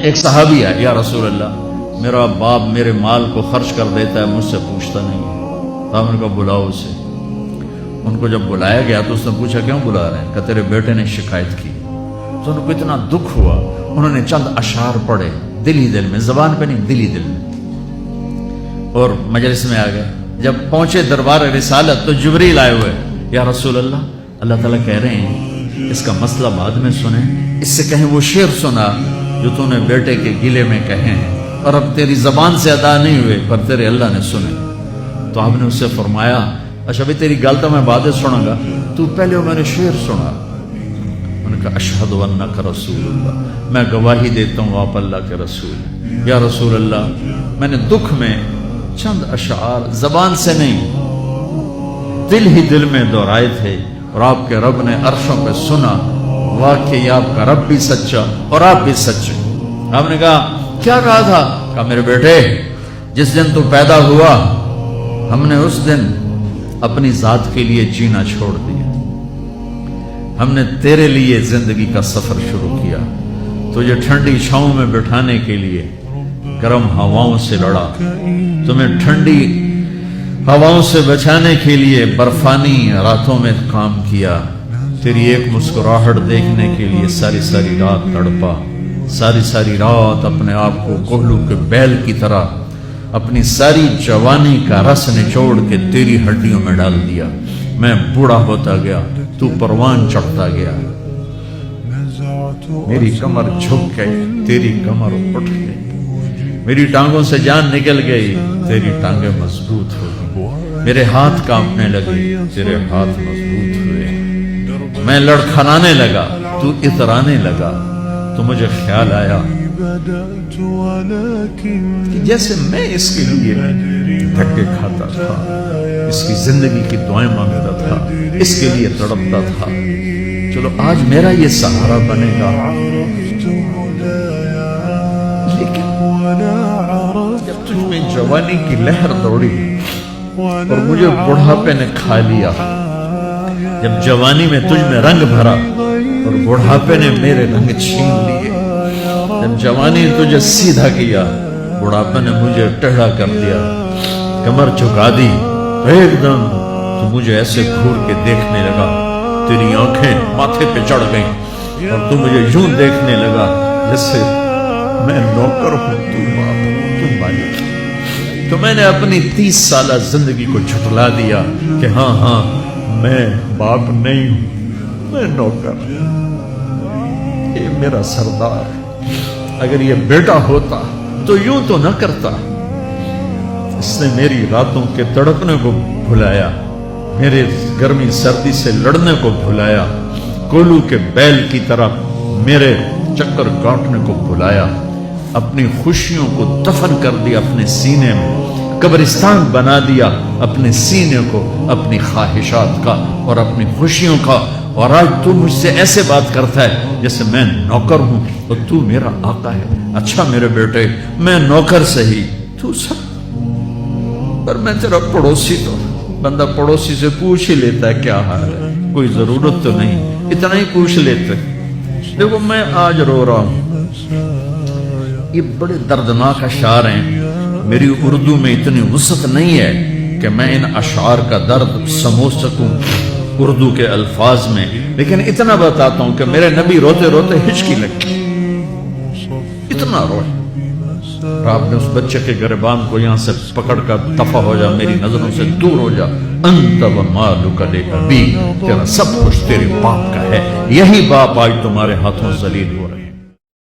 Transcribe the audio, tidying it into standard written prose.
ایک صحابی ہے، یا رسول اللہ میرا باپ میرے مال کو خرچ کر دیتا ہے، مجھ سے پوچھتا نہیں ہے، تو ہم نے کہا بلاؤ اسے۔ ان کو جب بلایا گیا تو اس نے پوچھا کیوں بلا رہے ہیں؟ کہ تیرے بیٹے نے شکایت کی۔ تو ان کو اتنا دکھ ہوا، انہوں نے چند اشعار پڑھے دل ہی دل میں، زبان پہ نہیں، دل ہی دل میں، اور مجلس میں آ گئے۔ جب پہنچے دربار رسالت تو جبریل آئے ہوئے، یا رسول اللہ اللہ تعالیٰ کہہ رہے ہیں اس کا مسئلہ بعد میں سنیں، اس سے کہیں وہ شعر سنا جو تو نے بیٹے کے گلے میں کہے ہیں، اور اب تیری زبان سے ادا نہیں ہوئے پر تیرے اللہ نے سنے۔ تو آپ نے اس سے فرمایا اچھا بھی تیری گل تو میں بعد سنوں گا، تو پہلے وہ میں نے شعر سنا۔ انہوں نے کہا اشہد انک رسول اللہ، میں گواہی دیتا ہوں آپ اللہ کے رسول ہیں۔ یا رسول اللہ میں نے دکھ میں چند اشعار زبان سے نہیں دل ہی دل میں دہرائے تھے، اور آپ کے رب نے عرشوں پہ سنا، واقعی آپ کا رب بھی سچا اور آپ بھی سچے۔ آپ نے کہا کیا کہا تھا؟ کہا میرے بیٹے جس دن تو پیدا ہوا ہم نے اس دن اپنی ذات کے لیے جینا چھوڑ دیا، ہم نے تیرے لیے زندگی کا سفر شروع کیا، تجھے ٹھنڈی چھاؤں میں بٹھانے کے لیے گرم ہواؤں سے لڑا، تمہیں ٹھنڈی ہواؤں سے بچانے کے لیے برفانی راتوں میں کام کیا، تیری ایک مسکراہٹ دیکھنے کے لیے ساری ساری رات تڑپا، ساری رات اپنے آپ کو کوہلو کے بیل کی طرح اپنی ساری جوانی کا رس نچوڑ کے تیری ہڈیوں میں ڈال دیا۔ میں بوڑھا ہوتا گیا، تو پروان چڑھتا گیا، میری کمر جھک گئی، تیری کمر اٹھ گئی، میری ٹانگوں سے جان نکل گئی، تیری ٹانگیں مضبوط ہو گئی، میرے ہاتھ کانپنے لگے، تیرے ہاتھ مضبوط ہوئے، میں لڑکھڑانے لگا، تو اترانے لگا، تو مجھے خیال آیا کہ جیسے میں اس کے لیے دھکے کھاتا تھا، اس کی زندگی کی دعائیں مانگتا تھا، اس کے لیے تڑپتا تھا، چلو آج میرا یہ سہارا بنے گا۔ لیکن جب تجھ میں جوانی کی لہر دوڑی اور مجھے بڑھاپے نے کھا لیا، جب جوانی میں تجھ میں رنگ بھرا اور بڑھاپے نے میرے رنگ چھین لیے، جب جوانی تجھے سیدھا کیا بڑھاپے نے مجھے ٹیڑھا کر دیا، کمر جھکا دی، ایک دم تو مجھے ایسے گھور کے دیکھنے لگا، تیری آنکھیں ماتھے پہ چڑھ گئیں اور تو مجھے یوں دیکھنے لگا جیسے میں نوکر ہوں، تو باپ، تو مالک۔ تو میں نے اپنی 30 سالہ زندگی کو جھٹلا دیا کہ ہاں میں باپ نہیں ہوں، میں نوکر، یہ میرا سردار، اگر یہ بیٹا ہوتا تو یوں تو نہ کرتا۔ اس نے میری راتوں کے تڑپنے کو بھلایا، میرے گرمی سردی سے لڑنے کو بھلایا، کولو کے بیل کی طرح میرے چکر کاٹنے کو بھلایا، اپنی خوشیوں کو دفن کر دیا اپنے سینے میں، قبرستان بنا دیا اپنے سینے کو، اپنی خواہشات کا اور اپنی خوشیوں کا، اور آج تو مجھ سے ایسے بات کرتا ہے جیسے میں نوکر ہوں اور تو میرا آقا ہے۔ اچھا میرے بیٹے میں نوکر سہی، تو سب، پر میں تیرا پڑوسی، تو بندہ پڑوسی سے پوچھ ہی لیتا ہے کیا حال ہے، کوئی ضرورت تو نہیں، اتنا ہی پوچھ لیتے۔ دیکھو میں آج رو رہا ہوں، یہ بڑے دردناک اشعار ہیں، میری اردو میں اتنی وسعت نہیں ہے کہ میں ان اشعار کا درد سمجھ سکوں اردو کے الفاظ میں، لیکن اتنا بتاتا ہوں کہ میرے نبی روتے روتے ہچکی لگی، اتنا روئے۔ آپ نے اس بچے کے گریبان کو یہاں سے پکڑ کر دفع ہو جا، میری نظروں سے دور ہو جا، انت و مالک لابی، تیرا سب کچھ تیرے باپ کا ہے، یہی باپ آج تمہارے ہاتھوں ذلیل ہو رہے۔